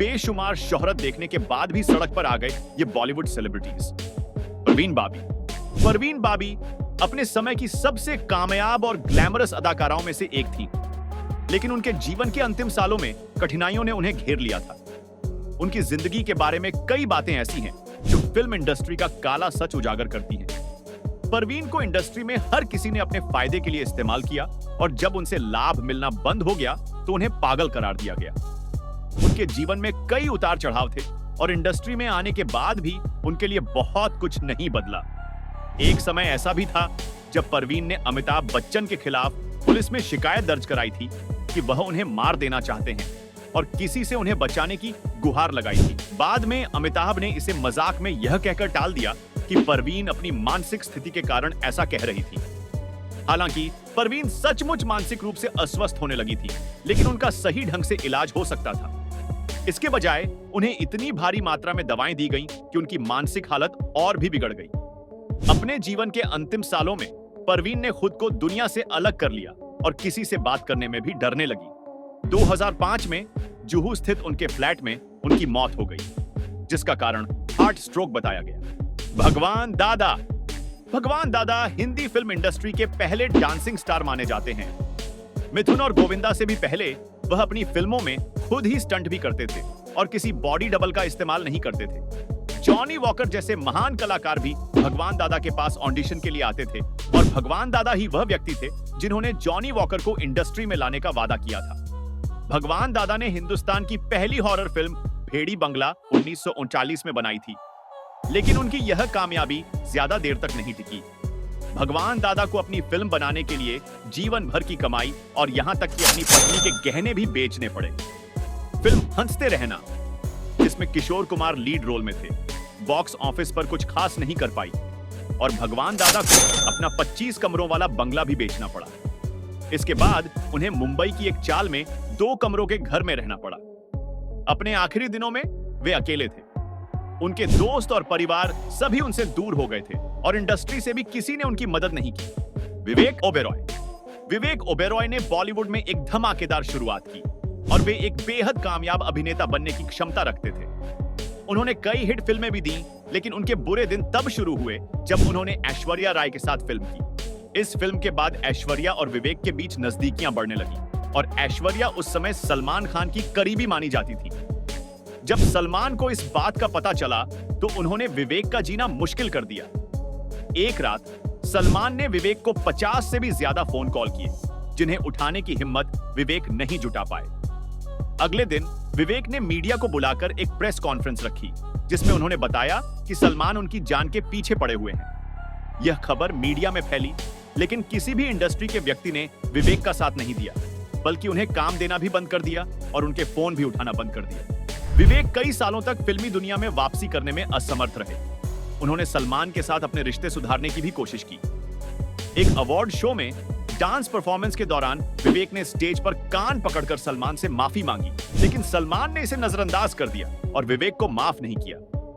बेशुमार शोहरत देखने के बाद भी सड़क पर आ गए ये बॉलीवुड सेलिब्रिटीज। परवीन बाबी अपने समय की सबसे कामयाब और ग्लैमरस अदाकाराओं में से एक थी, लेकिन उनके जीवन के अंतिम सालों में कठिनाइयों ने उन्हें घेर लिया था। उनकी जिंदगी के बारे में कई बातें ऐसी हैं जो फिल्म इंडस्ट्री का काला सच उजागर करती हैं। परवीन को इंडस्ट्री में हर किसी ने अपने फायदे के लिए इस्तेमाल किया और जब उनसे लाभ मिलना बंद हो गया तो उन्हें पागल करार दिया गया। उनके जीवन में कई उतार चढ़ाव थे और इंडस्ट्री में आने के बाद भी उनके लिए बहुत कुछ नहीं बदला। एक समय ऐसा भी था जब परवीन ने अमिताभ बच्चन के खिलाफ पुलिस में शिकायत दर्ज कराई थी कि वह उन्हें मार देना चाहते हैं और किसी से उन्हें बचाने की गुहार लगाई थी। बाद में अमिताभ ने इसे मजाक में यह कहकर टाल दिया कि परवीन अपनी मानसिक स्थिति के कारण ऐसा कह रही थी। हालांकि परवीन सचमुच मानसिक रूप से अस्वस्थ होने लगी थी, लेकिन उनका सही ढंग से इलाज हो सकता था। इसके बजाय उन्हें इतनी भारी मात्रा में दवाएं दी गईं कि उनकी मानसिक हालत और भी बिगड़ गई। अपने जीवन के अंतिम सालों में परवीन ने खुद को दुनिया से अलग कर लिया और किसी से बात करने में भी डरने लगी। 2005 में जुहू स्थित उनके फ्लैट में उनकी मौत हो गई, जिसका कारण हार्ट स्ट्रोक बताया गया। भगवान दादा हिंदी फिल्म इंडस्ट्री के पहले डांसिंग स्टार माने जाते हैं। मिथुन और गोविंदा से भी पहले वह अपनी फिल्मों में खुद ही स्टंट भी करते थे और किसी बॉडी डबल का इस्तेमाल नहीं करते थे। जॉनी वॉकर जैसे महान कलाकार भी भगवान दादा के पास ऑडिशन के लिए आते थे और भगवान दादा ही वह व्यक्ति थे जिन्होंने जॉनी वॉकर को इंडस्ट्री में लाने का वादा किया था। भगवान दादा ने हिंदुस्तान की पहली हॉरर फिल्म भेड़ी बंगला 1939 में बनाई थी, लेकिन उनकी यह कामयाबी ज्यादा देर तक नहीं टिकी। भगवान दादा को अपनी फिल्म बनाने के लिए जीवन भर की कमाई और यहां तक कि अपनी पत्नी के गहने भी बेचने पड़े। फिल्म हंसते रहना, जिसमें किशोर कुमार लीड रोल में थे, बॉक्स ऑफिस पर कुछ खास नहीं कर पाई और भगवान दादा को अपना 25 कमरों वाला बंगला भी बेचना पड़ा। इसके बाद उन्हें मुंबई की एक चाल में 2 कमरों के घर में रहना पड़ा। अपने आखिरी दिनों में वे अकेले थे। उनके दोस्त और परिवार सभी उनसे दूर हो गए थे और इंडस्ट्री से भी किसी ने उनकी मदद नहीं की। विवेक ओबेरॉय ने बॉलीवुड में एक धमाकेदार शुरुआत की और वे एक बेहद कामयाब अभिनेता बनने की क्षमता रखते थे। उन्होंने कई हिट फिल्में भी दी, लेकिन उनके बुरे दिन तब शुरू हुए जब उन्होंने ऐश्वर्या राय के साथ फिल्म की। इस फिल्म के बाद ऐश्वर्या और विवेक के बीच नजदीकियां बढ़ने लगी और ऐश्वर्या उस समय सलमान खान की करीबी मानी जाती थी। जब सलमान को इस बात का पता चला तो उन्होंने विवेक का जीना मुश्किल कर दिया। एक रात सलमान ने विवेक को 50 से भी ज्यादा फोन कॉल किए, जिन्हें उठाने की हिम्मत विवेक नहीं जुटा पाए। अगले दिन विवेक ने मीडिया को बुलाकर एक प्रेस कॉन्फ्रेंस रखी, जिसमें उन्होंने बताया कि सलमान उनकी जान के पीछे पड़े हुए हैं। यह खबर मीडिया में फैली, लेकिन किसी भी इंडस्ट्री के व्यक्ति ने विवेक का साथ नहीं दिया, बल्कि उन्हें काम देना भी बंद कर दिया और उनके फोन भी उठाना बंद कर दिया। विवेक कई सालों तक फिल्मी दुनिया में वापसी करने में असमर्थ रहे। उन्होंने सलमान के साथ अपने रिश्ते सुधारने की भी कोशिश की। एक अवार्ड शो में डांस परफॉर्मेंस के दौरान विवेक ने स्टेज पर कान पकड़कर सलमान से माफी मांगी, लेकिन सलमान ने इसे नजरअंदाज कर दिया और विवेक को माफ नहीं किया।